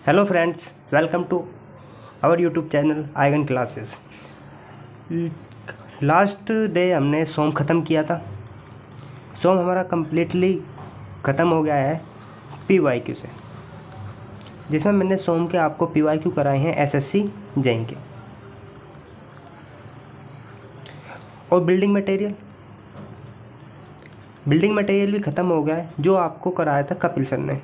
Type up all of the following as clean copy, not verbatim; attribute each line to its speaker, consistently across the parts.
Speaker 1: Hello friends, welcome to our YouTube channel आइगन classes. Last day हमने सोम ख़त्म किया था। सोम हमारा कम्प्लीटली ख़त्म हो गया है PYQ से, जिसमें मैंने सोम के आपको PYQ कराए हैं SSC जेईई के। और बिल्डिंग मटेरियल भी ख़त्म हो गया है, जो आपको कराया था कपिल सर ने।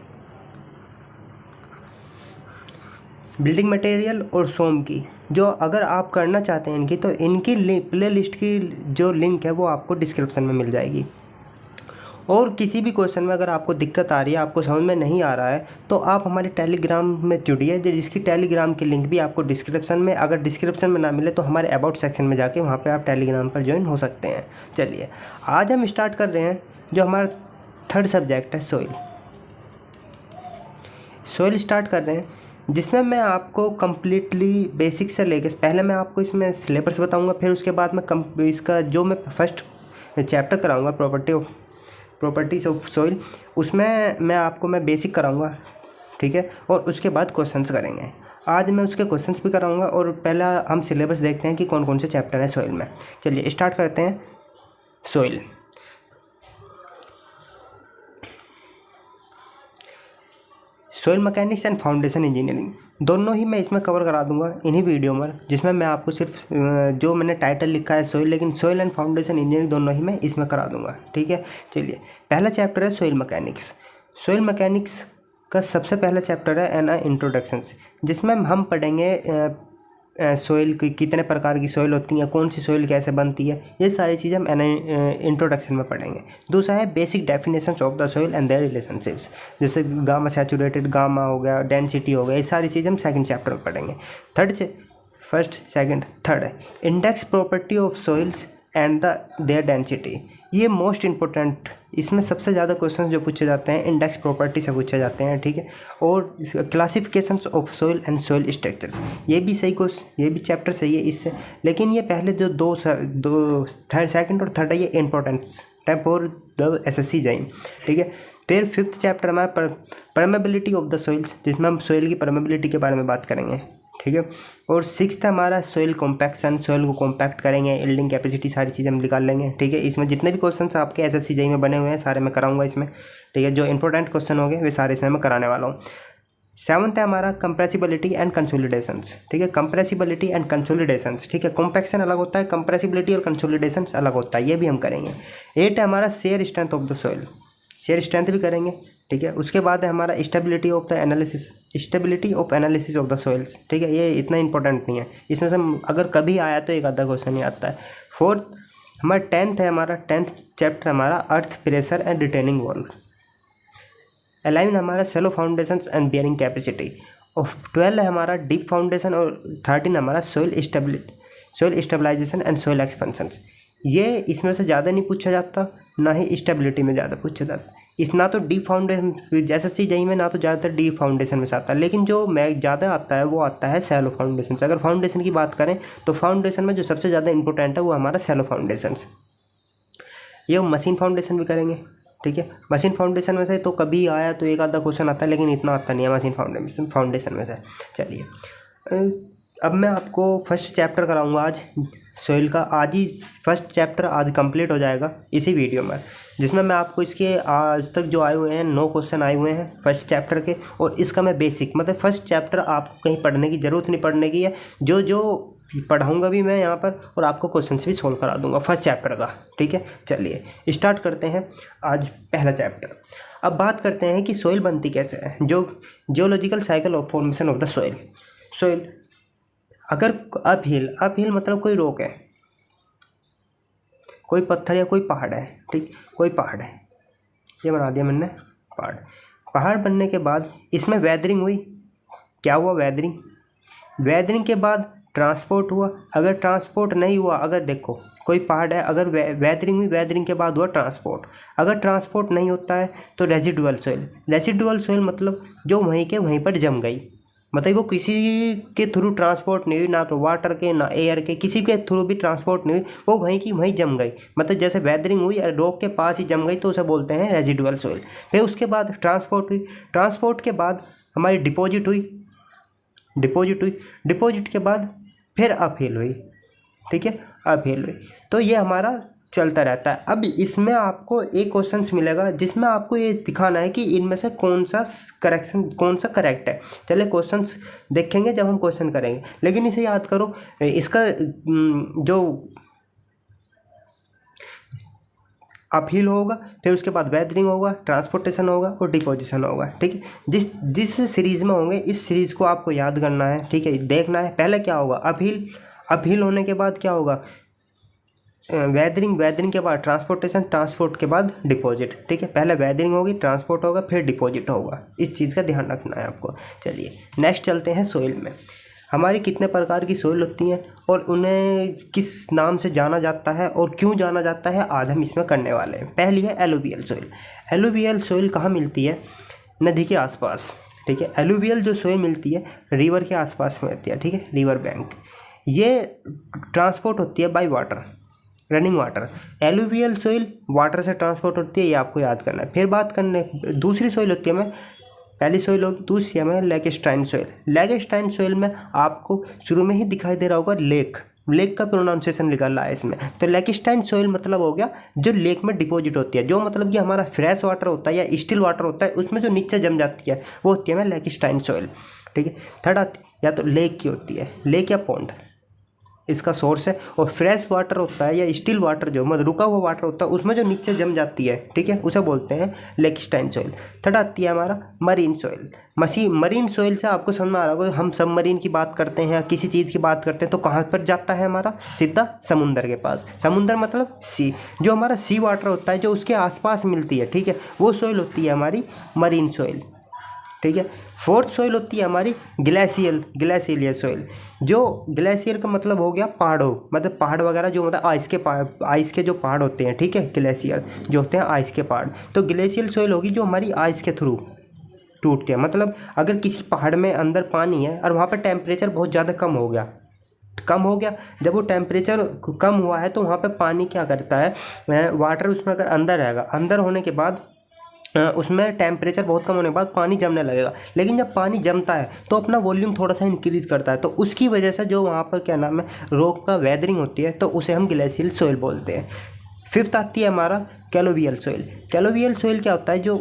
Speaker 1: बिल्डिंग मटेरियल और सोम की जो अगर आप करना चाहते हैं इनकी, तो इनकी प्ले लिस्ट की जो लिंक है वो आपको डिस्क्रिप्शन में मिल जाएगी। और किसी भी क्वेश्चन में अगर आपको दिक्कत आ रही है, आपको समझ में नहीं आ रहा है, तो आप हमारे टेलीग्राम में जुड़िए, जिसकी टेलीग्राम की लिंक भी आपको डिस्क्रिप्शन में, अगर डिस्क्रिप्शन में ना मिले तो हमारे अबाउट सेक्शन में जाके वहाँ पे आप टेलीग्राम पर ज्वाइन हो सकते हैं। चलिए आज हम स्टार्ट कर रहे हैं। जो हमारा थर्ड सब्जेक्ट है सोइल स्टार्ट कर रहे हैं, जिसमें मैं आपको कम्प्लीटली बेसिक से लेके, पहले मैं आपको इसमें सिलेबस बताऊंगा, फिर उसके बाद मैं इसका जो मैं फर्स्ट चैप्टर कराऊंगा प्रॉपर्टीज़ ऑफ सॉइल, उसमें मैं बेसिक कराऊंगा, ठीक है। और उसके बाद क्वेश्चंस करेंगे। आज मैं उसके क्वेश्चंस भी कराऊंगा। और पहला हम सिलेबस देखते हैं कि कौन कौन से चैप्टर हैं सॉइल में। चलिए स्टार्ट करते हैं। Soil mechanics and foundation engineering दोनों ही मैं इसमें कवर करा दूंगा इन्हीं वीडियो में, जिसमें मैं आपको सिर्फ जो मैंने टाइटल लिखा है सॉइल, लेकिन सॉइल एंड फाउंडेशन इंजीनियरिंग दोनों ही मैं इसमें करा दूंगा, ठीक है। चलिए पहला चैप्टर है सॉइल मैकेनिक्स का सबसे पहला चैप्टर है एन इंट्रोडक्शन, जिसमें हम पढ़ेंगे सॉइल की कितने प्रकार की सॉइल होती हैं, कौन सी सॉइल कैसे बनती है, ये सारी चीज़ें हम इंट्रोडक्शन में पढ़ेंगे। दूसरा है basic definitions of the soil and there relationships, जैसे गामा सैचुरेटेड, गामा हो गया, डेंसिटी हो गया, ये सारी चीज़ें हम सेकंड चैप्टर में पढ़ेंगे। फर्स्ट सेकंड थर्ड है index property of soils and their density. ये मोस्ट इंपॉर्टेंट, इसमें सबसे ज़्यादा क्वेश्चंस जो पूछे जाते हैं इंडेक्स प्रॉपर्टी से पूछे जाते हैं, ठीक है। और classifications of soil and soil structures, ये भी चैप्टर सही है इससे। लेकिन ये पहले जो दो थर्ड सेकंड और थर्ड है, ये importance type for the SSC JEE, ठीक है। फिर फिफ्थ चैप्टर हमारा परमेबिलिटी ऑफ द सॉइल्स, जिसमें हम सॉइल की परमेबिलिटी के बारे में बात करेंगे, ठीक है। और सिक्स्थ हमारा सॉइल कॉम्पैक्शन, सॉइल को कॉम्पैक्ट करेंगे, यील्डिंग कैपेसिटी, सारी चीज़ें हम निकाल लेंगे, ठीक है। इसमें जितने भी क्वेश्चंस आपके SSC जेईई में बने हुए हैं सारे मैं कराऊंगा इसमें, ठीक है। जो इंपॉर्टेंट क्वेश्चन होंगे वे सारे इसमें मैं कराने वाला हूँ। सेवन्थ है हमारा कंप्रेसिबिलिटी एंड कंसोलिडेशंस, ठीक है। कंप्रेसिबिलिटी एंड कंसोलिडेशंस, ठीक है। कॉम्पैक्शन अलग होता है, कंप्रेसिबिलिटी और कंसोलिडेशंस अलग होता है, ये भी हम करेंगे। 8 है हमारा shear strength of the soil, shear strength भी करेंगे, ठीक है। उसके बाद है हमारा stability of analysis of the soils, ठीक है। ये इतना इंपॉर्टेंट नहीं है, इसमें से अगर कभी आया तो एक आधा क्वेश्चन ही आता है। फोर्थ हमारा टेंथ चैप्टर हमारा earth pressure and retaining wall. 11 हमारा shallow foundations and bearing capacity. और 12 है हमारा डीप फाउंडेशन। और 13 हमारा soil stabilization and soil expansions. ये इसमें से ज़्यादा नहीं पूछा जाता, ना ही स्टेबिलिटी में ज़्यादा पूछा जाता। इस ना तो डीप फाउंडेशन SSC जेईई में ना तो ज़्यादातर डीप फाउंडेशन में से आता है, लेकिन जो ज़्यादा आता है वो आता है सैलो फाउंडेशन से। अगर फाउंडेशन की बात करें तो फाउंडेशन में जो सबसे ज़्यादा इंपॉर्टेंट है वो हमारा सैलो फाउंडेशन। ये मशीन फाउंडेशन भी करेंगे, ठीक है। मशीन फाउंडेशन में से तो कभी आया तो एक आधा क्वेश्चन आता है, लेकिन इतना आता नहीं है मशीन फाउंडेशन में से। चलिए अब मैं आपको फर्स्ट चैप्टर कराऊंगा आज सॉइल का। आज ही फर्स्ट चैप्टर आज कंप्लीट हो जाएगा इसी वीडियो में, जिसमें मैं आपको इसके आज तक जो आए हुए हैं 9 क्वेश्चन आए हुए हैं फर्स्ट चैप्टर के, और इसका मैं बेसिक, मतलब फर्स्ट चैप्टर आपको कहीं पढ़ने की ज़रूरत नहीं पड़ने की है, जो पढ़ाऊँगा भी मैं यहाँ पर, और आपको क्वेश्चन भी सोल्व करा दूँगा फर्स्ट चैप्टर का, ठीक है। चलिए स्टार्ट करते हैं आज पहला चैप्टर। अब बात करते हैं कि सॉइल बनती कैसे है, जो geological cycle of formation of the soil. अगर अपहिल मतलब कोई रोक है, कोई पत्थर या कोई पहाड़ है, ठीक, कोई पहाड़ है, ये बना दिया मैंने पहाड़ बनने के बाद इसमें वेदरिंग हुई। क्या हुआ? वेदरिंग के बाद ट्रांसपोर्ट हुआ। अगर ट्रांसपोर्ट नहीं हुआ, अगर देखो कोई पहाड़ है, अगर वेदरिंग हुई, वेदरिंग के बाद हुआ ट्रांसपोर्ट। अगर ट्रांसपोर्ट नहीं होता है तो रेजिडुअल सॉइल मतलब जो वहीं के वहीं पर जम गई, मतलब वो किसी के थ्रू ट्रांसपोर्ट नहीं हुई, ना तो वाटर के ना एयर के, किसी के थ्रू भी ट्रांसपोर्ट नहीं हुई, वो वहीं की वहीं जम गई, मतलब जैसे वेदरिंग हुई रॉक के पास ही जम गई, तो उसे बोलते हैं रेजिडुअल सॉइल। फिर उसके बाद ट्रांसपोर्ट हुई, ट्रांसपोर्ट के बाद हमारी डिपॉजिट हुई, डिपॉजिट हुई, डिपॉजिट के बाद फिर अपहील हुई, ठीक है, अपहील हुई। तो ये हमारा चलता रहता है। अब इसमें आपको एक क्वेश्चन मिलेगा जिसमें आपको ये दिखाना है कि इनमें से कौन सा करेक्ट है। चलिए क्वेश्चंस देखेंगे जब हम क्वेश्चन करेंगे, लेकिन इसे याद करो, इसका जो अपहील होगा, फिर उसके बाद वेदरिंग होगा, ट्रांसपोर्टेशन होगा और डिपोजिशन होगा, ठीक है। जिस सीरीज़ में होंगे इस सीरीज़ को आपको याद करना है, ठीक है, देखना है। पहले क्या होगा, अपहील होने के बाद क्या होगा, वेदरिंग के बाद ट्रांसपोर्टेशन, ट्रांसपोर्ट के बाद डिपॉजिट, ठीक है। पहले वेदरिंग होगी, ट्रांसपोर्ट होगा, फिर डिपॉजिट होगा। इस चीज़ का ध्यान रखना है आपको। चलिए नेक्स्ट चलते हैं सोइल में। हमारी कितने प्रकार की सोइल होती हैं और उन्हें किस नाम से जाना जाता है और क्यों जाना जाता है, आज हम इसमें करने वाले हैं। पहली है एलुवियल सोइल। एलुवियल सोइल कहाँ मिलती है, नदी के आसपास, ठीक है। एलुवियल जो सोइल मिलती है रिवर के आसपास में होती है, ठीक है, रिवर बैंक। ये ट्रांसपोर्ट होती है by water, running water. Alluvial soil water से ट्रांसपोर्ट होती है, ये आपको याद करना है। फिर बात करने दूसरी सोइल होती है हमें, पहली सोइल होगी, दूसरी हमें लैगस्टाइन सोइल। लैगस्टाइन सोइल में आपको शुरू में ही दिखाई दे रहा होगा लेक का प्रोनाउंसिएशन निकल रहा है इसमें। तो लैगस्टाइन सोइल मतलब हो गया जो लेक में डिपॉजिट होती है, जो मतलब कि हमारा फ्रेश वाटर होता है या स्टिल वाटर होता है, उसमें जो नीचे जम जाती है वो होती है हमें लैगस्टाइन सोइल, ठीक है। थर्ड आती या तो लेक की होती है, लेक या पॉन्ड इसका सोर्स है। और फ्रेश वाटर होता है या स्टिल वाटर जो मतलब रुका हुआ वाटर होता है, उसमें जो नीचे जम जाती है, ठीक है, उसे बोलते हैं लैगस्टाइन सोइल। थर्ड आती है हमारा मरीन सोइल। मरीन सोइल से आपको समझ में आ रहा होगा, हम सबमरीन की बात करते हैं या किसी चीज़ की बात करते हैं तो कहाँ पर जाता है हमारा, सीधा समुंदर के पास। समुंदर मतलब सी, जो हमारा सी वाटर होता है जो उसके आसपास मिलती है, ठीक है, वो सोइल होती है हमारी मरीन सोइल, ठीक है। फोर्थ सोइल होती है हमारी ग्लेशियल सोइल। जो ग्लेशियर का मतलब हो गया पहाड़ों, मतलब पहाड़ वगैरह जो मतलब आइस के जो पहाड़ होते हैं, ठीक है, ग्लेशियर जो होते हैं आइस के पहाड़। तो ग्लेशियल सोइल होगी जो हमारी आइस के थ्रू टूटते हैं। मतलब अगर किसी पहाड़ में अंदर पानी है और वहाँ पर टेम्परेचर बहुत ज़्यादा कम हो गया, जब वो टेम्परेचर कम हुआ है तो वहाँ पर पानी क्या करता है, वाटर उसमें अगर अंदर रहेगा, अंदर होने के बाद उसमें टेम्परेचर बहुत कम होने के बाद पानी जमने लगेगा। लेकिन जब पानी जमता है तो अपना वॉल्यूम थोड़ा सा इंक्रीज करता है, तो उसकी वजह से जो वहाँ पर क्या नाम है रॉक का वेदरिंग होती है, तो उसे हम ग्लेशियल सोइल बोलते हैं। फिफ्थ आती है हमारा कैलोवियल सोइल। कैलोवियल सोइल क्या होता है, जो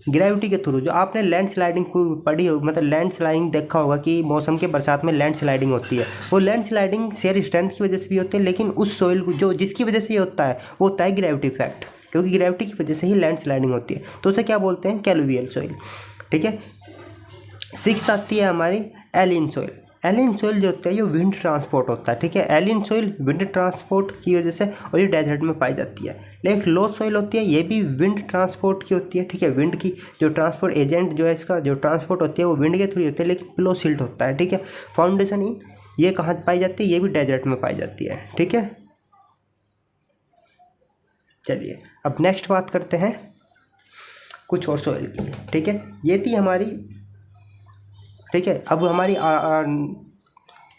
Speaker 1: ग्रेविटी के थ्रू, जो आपने लैंड स्लाइडिंग को पढ़ी हो, मतलब लैंड स्लाइडिंग देखा होगा कि मौसम के बरसात में लैंड स्लाइडिंग होती है, वो लैंड स्लाइडिंग शेयर स्ट्रेंथ की वजह से भी होती है, लेकिन उस सोइल को जो जिसकी वजह से ये होता है वो होता है ग्रेविटी इफेक्ट, क्योंकि ग्रेविटी की वजह से ही लैंड स्लाइडिंग होती है, तो उसे क्या बोलते हैं, कैलुवियल सोइल, ठीक है। सिक्स आती है हमारी एलिन सोइल। एलिन सोइल जो होता है ये विंड ट्रांसपोर्ट होता है, ठीक है। एलिन सोइल विंड ट्रांसपोर्ट की वजह से और ये डेजर्ट में पाई जाती है। लेकिन लो सोइल होती है, ये भी विंड ट्रांसपोर्ट की होती है, ठीक है। विंड की जो ट्रांसपोर्ट एजेंट जो है, इसका जो ट्रांसपोर्ट होती है वो विंड के थ्रू होती है, लेकिन लो सिल्ट होता है, ठीक है। फाउंडेशन इन ये कहाँ पाई जाती है, ये भी डेजर्ट में पाई जाती है, ठीक है। चलिए अब नेक्स्ट बात करते हैं कुछ और सोइल की, ठीक है। ये थी हमारी, ठीक है। अब हमारी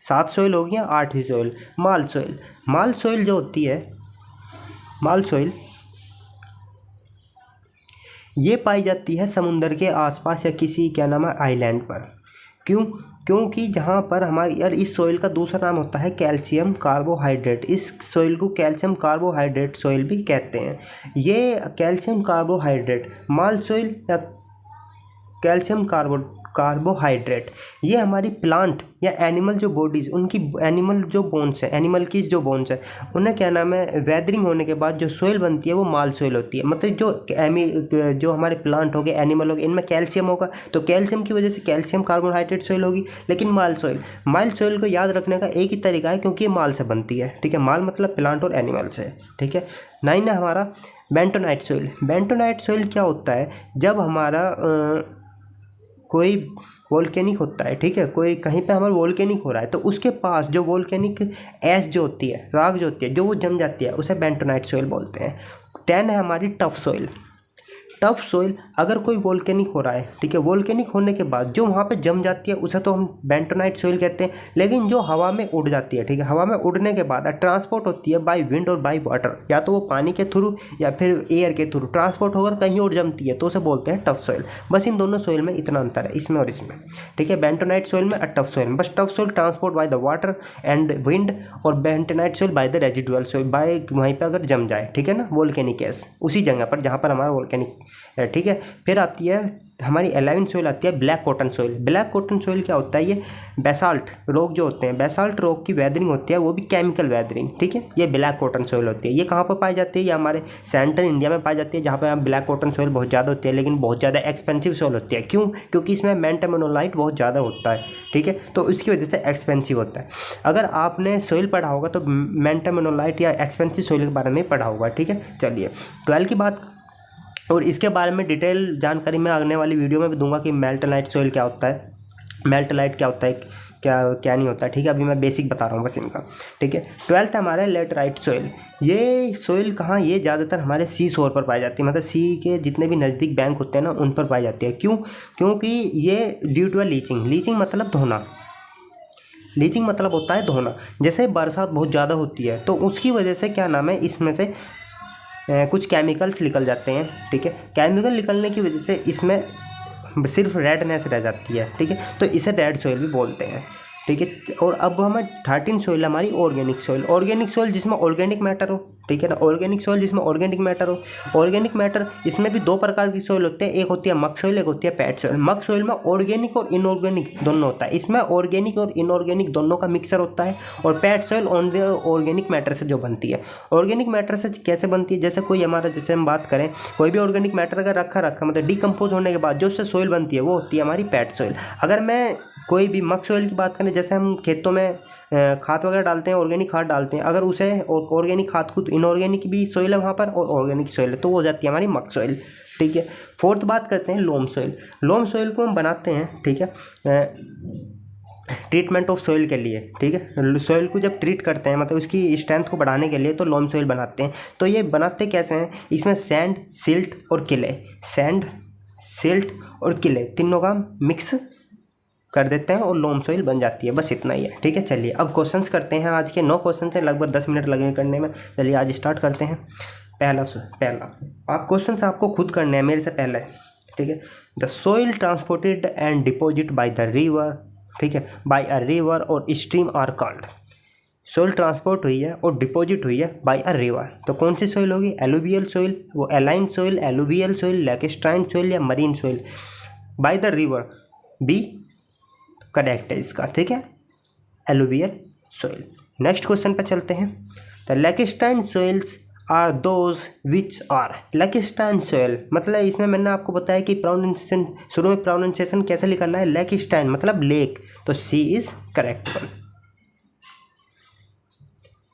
Speaker 1: 7 सोइल हो गई, 8वीं सोइल माल सोइल। माल सोइल जो होती है, माल सोइल ये पाई जाती है समुंदर के आसपास या किसी क्या नाम है आइलैंड पर। क्योंकि जहाँ पर हमारी यार इस सोइल का दूसरा नाम होता है कैल्शियम कार्बोहाइड्रेट। इस सोइल को कैल्शियम कार्बोहाइड्रेट सोइल भी कहते हैं। ये कैल्शियम कार्बोहाइड्रेट माल सोइल या कैल्शियम कार्बोहाइड्रेट ये हमारी प्लांट या एनिमल जो बॉडीज, उनकी एनिमल जो बोन्स है, एनिमल की जो बोन्स है, उन्हें क्या नाम है वेदरिंग होने के बाद जो सोइल बनती है वो माल सोइल होती है। मतलब जो हमारे प्लांट हो गए, एनिमल हो गए, इनमें कैल्शियम होगा, तो कैल्शियम की वजह से कैल्शियम कार्बोहाइड्रेट सोइल होगी। लेकिन माल सोइल को याद रखने का एक ही तरीका है, क्योंकि ये माल से बनती है, ठीक है। माल मतलब प्लांट और एनिमल से, ठीक है। 9 है हमारा बेंटोनाइट सोइल। बेंटोनाइट सोइल क्या होता है, जब हमारा कोई वोल्केनिक होता है, ठीक है, कोई कहीं पे हमारा वोल्केनिक हो रहा है, तो उसके पास जो वोल्केनिक ऐश जो होती है, राख जो होती है, जो वो जम जाती है, उसे बेंटोनाइट सोइल बोलते हैं। 10 है हमारी टफ सोइल। टफ सोइल अगर कोई वोल्केनिक हो रहा है, ठीक है, वोल्केनिक होने के बाद जो वहाँ पे जम जाती है उसे तो हम बेंटोनाइट सोइल कहते हैं। लेकिन जो हवा में उड़ जाती है, ठीक है, हवा में उड़ने के बाद ट्रांसपोर्ट होती है बाय विंड और बाय वाटर, या तो वो पानी के थ्रू या फिर एयर के थ्रू ट्रांसपोर्ट होकर कहीं और जमती है, तो उसे बोलते हैं टफ सोइल। बस इन दोनों सोइल में इतना अंतर है, इसमें और इसमें, ठीक है, बेंटोनाइट सोइल में और टफ सोइल में। बस tough soil transport by the water and wind, और bentonite soil by the residual soil, by वहीं पे अगर जम जाए, ठीक है ना, वोल्केनिक गैस उसी जगह पर जहाँ पर हमारा वोल्केनिक है, ठीक है। फिर आती है हमारी 11 सोइल आती है black cotton soil. Black cotton soil क्या होता है, ये बेसाल्ट रॉक जो होते हैं, बेसाल्ट रॉक की वेदरिंग होती है, वो भी केमिकल वेदरिंग, ठीक है, ये ब्लैक कॉटन सोइल होती है। ये कहाँ पर पाई जाती है, ये हमारे सेंट्रल इंडिया में पाई जाती है, जहाँ पर ब्लैक कॉटन सोइल बहुत ज़्यादा होती है, लेकिन बहुत ज़्यादा एक्सपेंसिव सोइल होती है। क्यों? क्योंकि इसमें मेंटामोनोलाइट बहुत ज़्यादा होता है, ठीक है, तो इसकी वजह से एक्सपेंसिव होता है। अगर आपने सोइल पढ़ा होगा तो मेंटामोनोलाइट या एक्सपेंसिव सोइल के बारे में पढ़ा होगा, ठीक है। चलिए 12 की बात, और इसके बारे में डिटेल जानकारी मैं आने वाली वीडियो में भी दूंगा कि मेल्टनाइट सोइल क्या होता है, मेल्टनाइट क्या होता है, क्या क्या नहीं होता है, ठीक है। अभी मैं बेसिक बता रहा हूँ बस इनका, ठीक है। 12th हमारा लेटराइट सोइल। ये सोइल कहाँ, ये ज़्यादातर हमारे सी शोर पर पाई जाती है, मतलब सी के जितने भी नज़दीक बैंक होते हैं ना उन पर पाई जाती है। क्यों? क्योंकि ये ड्यू टू लीचिंग, लीचिंग मतलब धोना, लीचिंग मतलब होता है धोना। जैसे बरसात बहुत ज़्यादा होती है तो उसकी वजह से क्या नाम है, इसमें से कुछ केमिकल्स निकल जाते हैं, ठीक है। केमिकल निकलने की वजह से इसमें सिर्फ रेडनेस रह जाती है, ठीक है, तो इसे रेड सोइल भी बोलते हैं, ठीक है। और अब हमें 13 सोइल हमारी ऑर्गेनिक सोइल। ऑर्गेनिक सोइल जिसमें ऑर्गेनिक मैटर हो, ठीक है ना, ऑर्गेनिक सोइल जिसमें ऑर्गेनिक मैटर हो। ऑर्गेनिक मैटर इसमें भी दो प्रकार की सोइल होते हैं, एक होती है मक सोइल, एक होती है पैट सोइल। मक सोइल में ऑर्गेनिक और इनऑर्गेनिक दोनों होता है, इसमें ऑर्गेनिक और इनऑर्गेनिक दोनों का मिक्सर होता है। और पैट सोइल ऑर्गेनिक मैटर से जो बनती है। ऑर्गेनिक मैटर से कैसे बनती है, जैसे कोई हमारा, जैसे हम बात करें कोई भी ऑर्गेनिक मैटर अगर रखा मतलब डिकम्पोज होने के बाद जो उससे सोइल बनती है वो होती है हमारी पैट सोइल। अगर मैं कोई भी मक सोइल की बात करें, जैसे हम खेतों में खाद वगैरह डालते हैं, ऑर्गेनिक खाद डालते हैं, अगर उसे ऑर्गेनिक खाद खुद इनऑर्गेनिक भी सोइल है वहाँ पर और ऑर्गेनिक सोइल है, तो वो हो जाती है हमारी मक सोइल, ठीक है। 4th बात करते हैं लोम सोइल। लोम सोइल को हम बनाते हैं, ठीक है, ट्रीटमेंट ऑफ सोइल के लिए, ठीक है। सोइल को जब ट्रीट करते हैं मतलब उसकी स्ट्रेंथ को बढ़ाने के लिए, तो लोम सोइल बनाते हैं। तो ये बनाते कैसे हैं, इसमें सैंड, सिल्ट और किले, सैंड, सिल्ट और किले तीनों का मिक्स कर देते हैं और लोम सोइल बन जाती है। बस इतना ही है, ठीक है। चलिए अब क्वेश्चंस करते हैं। आज के 9 क्वेश्चन हैं, लगभग 10 मिनट लगेंगे करने में। चलिए आज स्टार्ट करते हैं। पहला आप क्वेश्चंस आपको खुद करने हैं, मेरे से पहले, ठीक है। The soil transported and deposit by the river, ठीक है, बाय अ रिवर और stream are called. Soil transport हुई है और डिपॉजिट हुई है बाय अ रिवर, तो कौन सी सोइल होगी, एलुवियल सोइल, वो aeolian soil, alluvial soil, lacustrine soil या marine soil. By the river B correct है इसका, ठीक है, एलुवियल सोइल। नेक्स्ट क्वेश्चन पे चलते हैं। The lacustrine soils are those which are. Lacustrine soil मतलब इसमें मैंने आपको बताया कि प्रोनाउंसिएशन, शुरू में प्रोनाउंसिएशन कैसे निकालना है, लैकेस्ट्राइन मतलब लेक, तो C is correct one.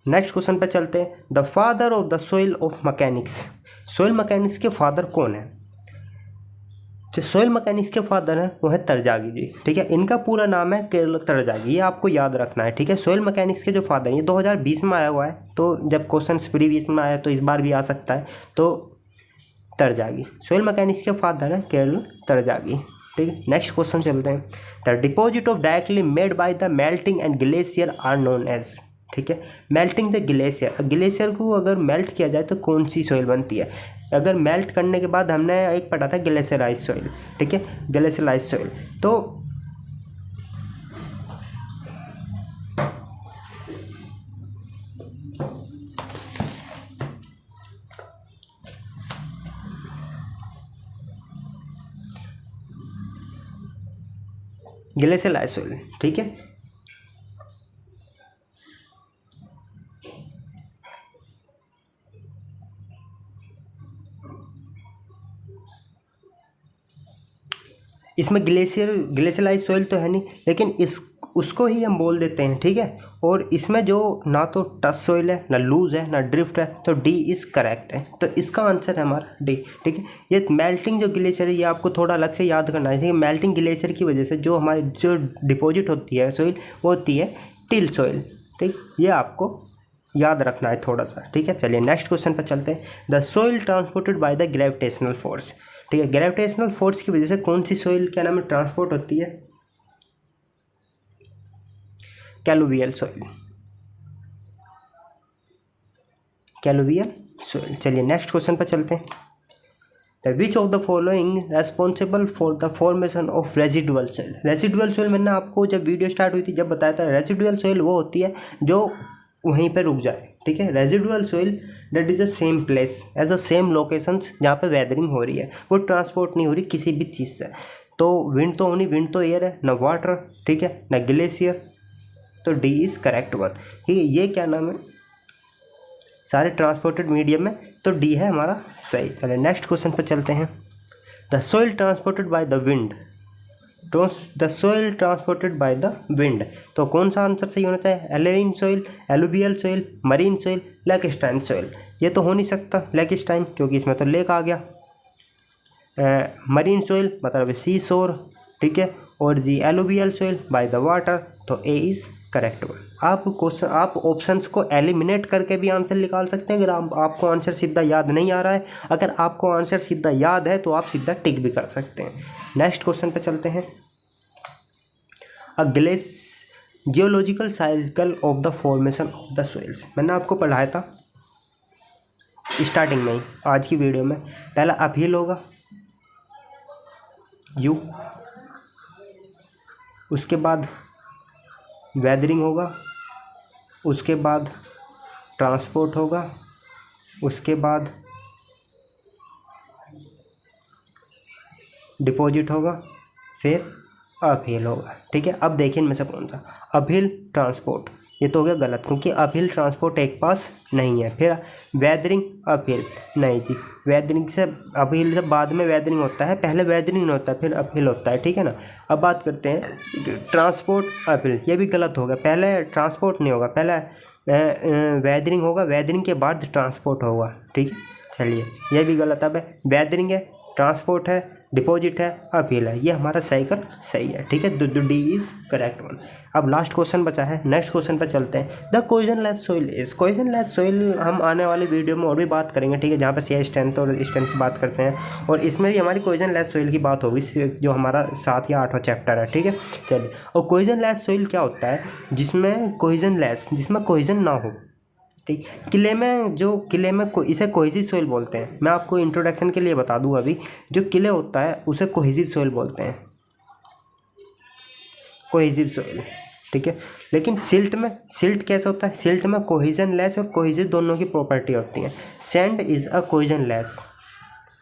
Speaker 1: Next question पे चलते हैं। The father of the soil of mechanics. Soil mechanics के फादर कौन है? जो सोइल मैकेनिक्स के फादर हैं वो है तरजागी जी, ठीक है। इनका पूरा नाम है केरल तरजागी, ये आपको याद रखना है, ठीक है। सोइल मैकेनिक्स के जो फादर हैं, ये 2020 में आया हुआ है, तो जब क्वेश्चन प्रीवियस में आया तो इस बार भी आ सकता है, तो तरजागी सोइल मैकेनिक्स के फादर हैं केरल तरजागी, ठीक है। नेक्स्ट क्वेश्चन चलते हैं। The deposit of directly made by the melting and glacier are known as, ठीक है। मेल्टिंग द ग्लेशियर, ग्लेशियर को अगर मेल्ट किया जाए तो कौन सी सोइल बनती है? अगर मेल्ट करने के बाद हमने एक पढ़ा था ग्लेशियराइज सोइल, ठीक है, ग्लेशियराइज सोइल। तो ग्लेशियराइज सोइल, ठीक है। इसमें ग्लेशियराइज सोइल तो है नहीं, लेकिन इस उसको ही हम बोल देते हैं, ठीक है। और इसमें जो ना तो टच सोइल है, ना लूज है, ना ड्रिफ्ट है, तो डी इज करेक्ट है। तो इसका आंसर है हमारा डी, ठीक है। ये मेल्टिंग जो ग्लेशियर है ये आपको थोड़ा अलग से याद करना है, मेल्टिंग ग्लेशियर की वजह से जो हमारी जो डिपॉजिट होती है सोइल वो होती है टिल सोइल, ठीक, ये आपको याद रखना है थोड़ा सा, ठीक है। चलिए नेक्स्ट क्वेश्चन पर चलते हैं। The soil transported by the gravitational force, ठीक है। ग्रेविटेशनल फोर्स की वजह से कौन सी सोइल क्या नाम है ट्रांसपोर्ट होती है? कैलुवियल सोइल, कैलुवियल सोइल। चलिए नेक्स्ट क्वेश्चन पर चलते हैं। Which of the following responsible for the formation of residual soil. Residual soil मैंने आपको जब वीडियो स्टार्ट हुई थी जब बताया था, रेजिडुअल सोइल वो होती है जो वहीं पे रुक जाए, ठीक है। Residual soil that is the same place as the same locations जहाँ पे वेदरिंग हो रही है, वो ट्रांसपोर्ट नहीं हो रही किसी भी चीज़ से। तो विंड तो होनी, विंड तो एयर है, ना वाटर, ठीक है, ना ग्लेशियर, तो डी इज़ करेक्ट वन, ठीक है। ये क्या नाम है, सारे ट्रांसपोर्टेड मीडियम में, तो डी है हमारा सही। चलिए नेक्स्ट क्वेश्चन पर चलते हैं। The soil transported by the wind, the soil transported by the wind, तो कौन सा आंसर सही होना चाहिए? Aeolian soil, alluvial soil, marine soil, lacustrine soil. ये तो हो नहीं सकता लेकस्टाइन, क्योंकि इसमें तो लेक आ गया। मरीन सोइल मतलब सी शोर, ठीक है, और जी alluvial soil by the water, तो ए इज़ करेक्ट वन। आप ऑप्शंस को एलिमिनेट करके भी आंसर निकाल सकते हैं अगर आपको आंसर सीधा याद नहीं आ रहा है। अगर आपको आंसर सीधा याद है तो आप सीधा टिक भी कर सकते हैं। नेक्स्ट क्वेश्चन पे चलते हैं। A geological cycle of the formation of the soils, मैंने आपको पढ़ाया था स्टार्टिंग में ही आज की वीडियो में। पहला अपहिल होगा यू, उसके बाद वेदरिंग होगा, उसके बाद ट्रांसपोर्ट होगा, उसके बाद डिपॉजिट होगा, फिर अपहिल होगा, ठीक है। अब देखिए इनमें से कौन सा अपहिल ट्रांसपोर्ट, ये तो हो गया गलत क्योंकि अपहिल ट्रांसपोर्ट एक पास नहीं है। फिर वेदरिंग अपहिल, नहीं जी, वेदरिंग से अपहिल से बाद में वेदरिंग होता है, पहले वेदरिंग नहीं होता है फिर अपहिल होता है, ठीक है ना। अब बात करते हैं ट्रांसपोर्ट अपहिल, ये भी गलत होगा, पहले ट्रांसपोर्ट नहीं होगा, पहले वेदरिंग होगा, वेदरिंग के बाद ट्रांसपोर्ट होगा, ठीक है। चलिए ये भी गलत, अब वेदरिंग है, ट्रांसपोर्ट है, डिपॉजिट है, अपील है, ये हमारा साइकिल सही है, ठीक है। D is correct one. अब लास्ट क्वेश्चन बचा है, नेक्स्ट क्वेश्चन पर चलते हैं। द कोहेजनलेस सोइल इज, कोहेजनलेस सोइल हम आने वाली वीडियो में और भी बात करेंगे, ठीक है, जहाँ पर शेयर स्ट्रेंथ और स्ट्रेंथ की बात करते हैं, और इसमें भी हमारी कोहेजनलेस सोइल की बात होगी जो हमारा 7 या 8वां चैप्टर है, ठीक है। चलिए, और कोहेजनलेस सोइल क्या होता है? जिसमें कोहेजनलेस, जिसमें कोहेजन ना हो, ठीक। किले में इसे कोहेसिव सोइल बोलते हैं। मैं आपको इंट्रोडक्शन के लिए बता दूं, अभी जो किले होता है उसे कोहेसिव सोइल बोलते हैं, कोहेसिव सोइल, ठीक है। लेकिन सिल्ट कैसे होता है? सिल्ट में कोहेजन लेस और कोहेसिव दोनों की प्रॉपर्टी होती है। Sand is a cohesion less,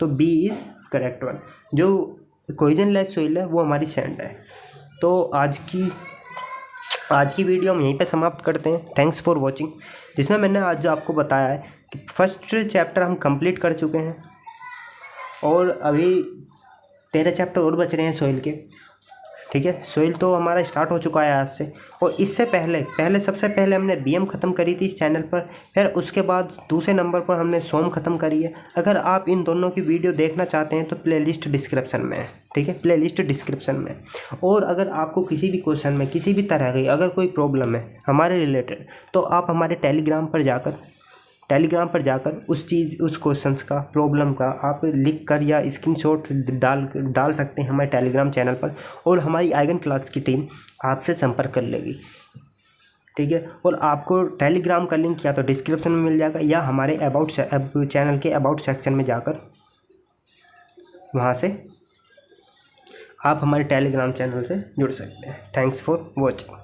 Speaker 1: तो बी इज करेक्ट वन। जो कोहेजन लेस सोइल है वो हमारी सैंड है। तो आज की वीडियो हम यहीं पे समाप्त करते हैं। थैंक्स फॉर वॉचिंग, जिसमें मैंने आज आपको बताया है कि फर्स्ट चैप्टर हम कंप्लीट कर चुके हैं और अभी 13 चैप्टर और बच रहे हैं सोइल के, ठीक है। सोइल तो हमारा स्टार्ट हो चुका है आज से, और इससे पहले सबसे पहले हमने बीएम ख़त्म करी थी इस चैनल पर, फिर उसके बाद दूसरे नंबर पर हमने सोम ख़त्म करी है। अगर आप इन दोनों की वीडियो देखना चाहते हैं तो प्लेलिस्ट डिस्क्रिप्शन में है, ठीक है, प्लेलिस्ट डिस्क्रिप्शन में। और अगर आपको किसी भी क्वेश्चन में किसी भी तरह की अगर कोई प्रॉब्लम है हमारे रिलेटेड, तो आप हमारे टेलीग्राम पर जाकर उस क्वेश्चंस का, प्रॉब्लम का आप लिख कर या स्क्रीनशॉट डाल सकते हैं हमारे टेलीग्राम चैनल पर, और हमारी आइगन क्लास की टीम आपसे संपर्क कर लेगी, ठीक है। और आपको टेलीग्राम का लिंक या तो डिस्क्रिप्शन में मिल जाएगा या हमारे चैनल के अबाउट सेक्शन में जाकर वहाँ से आप हमारे टेलीग्राम चैनल से जुड़ सकते हैं। Thanks for watching.